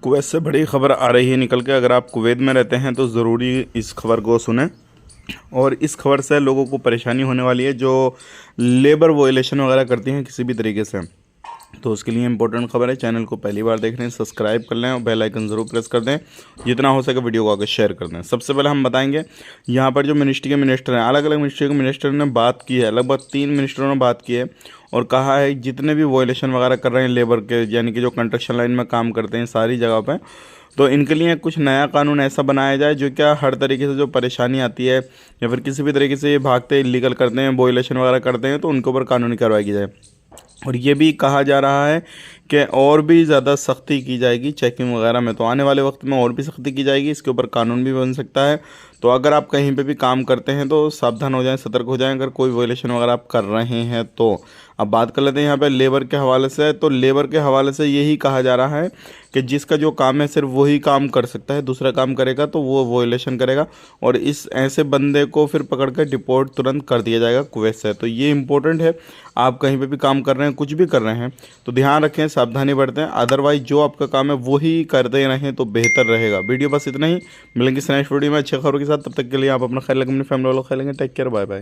Kuwait से बड़ी खबर आ रही है निकल के। अगर आप कुवैत में रहते हैं तो ज़रूरी इस खबर को सुनें। और इस खबर से लोगों को परेशानी होने वाली है जो लेबर वोलेशन वगैरह करती हैं किसी भी तरीके से। तो उसके लिए इंपॉर्टेंट खबर है। चैनल को पहली बार देख रहे हैं सब्सक्राइब कर लें और बेल आइकन ज़रूर प्रेस कर दें। जितना हो सके वीडियो को आगे शेयर कर दें। सबसे पहले हम बताएंगे यहाँ पर जो मिनिस्ट्री के मिनिस्टर हैं, अलग अलग मिनिस्ट्री के मिनिस्टर ने बात की है। लगभग 3 मिनिस्टरों ने बात की है और कहा है जितने भी वोलेशन वगैरह कर रहे हैं लेबर के, यानी कि जो कंस्ट्रक्शन लाइन में काम करते हैं सारी जगह पर, तो इनके लिए कुछ नया कानून ऐसा बनाया जाए जो क्या हर तरीके से जो परेशानी आती है या फिर किसी भी तरीके से ये भागते इलीगल करते हैं, वोलेशन वगैरह करते हैं, तो उनके ऊपर कानूनी कार्रवाई की जाए। और ये भी कहा जा रहा है कि और भी ज़्यादा सख्ती की जाएगी चेकिंग वगैरह में। तो आने वाले वक्त में और भी सख्ती की जाएगी, इसके ऊपर कानून भी बन सकता है। तो अगर आप कहीं पे भी काम करते हैं तो सावधान हो जाएं, सतर्क हो जाएं अगर कोई वोलेशन वगैरह आप कर रहे हैं तो। अब बात कर लेते हैं यहाँ पे लेबर के हवाले से। तो लेबर के हवाले से यही कहा जा रहा है कि जिसका जो काम है सिर्फ वही काम कर सकता है, दूसरा काम करेगा तो वो वोलेशन करेगा और इस ऐसे बंदे को फिर पकड़ कर डिपोर्ट तुरंत कर दिया जाएगा कुवैत से। तो ये इंपॉर्टेंट है। आप कहीं पे भी काम कर रहे हैं, कुछ भी कर रहे हैं, तो ध्यान रखें, सावधानी बरतें। अदरवाइज जो आपका काम है वही करते रहें तो बेहतर रहेगा। वीडियो बस इतना ही। मिलेंगे नेक्स्ट वीडियो में अच्छी खबरों के साथ। तब तक के लिए आप अपना ख्याल रखें, अपनी फैमिली वालों का ख्याल रखें। Take care, bye bye.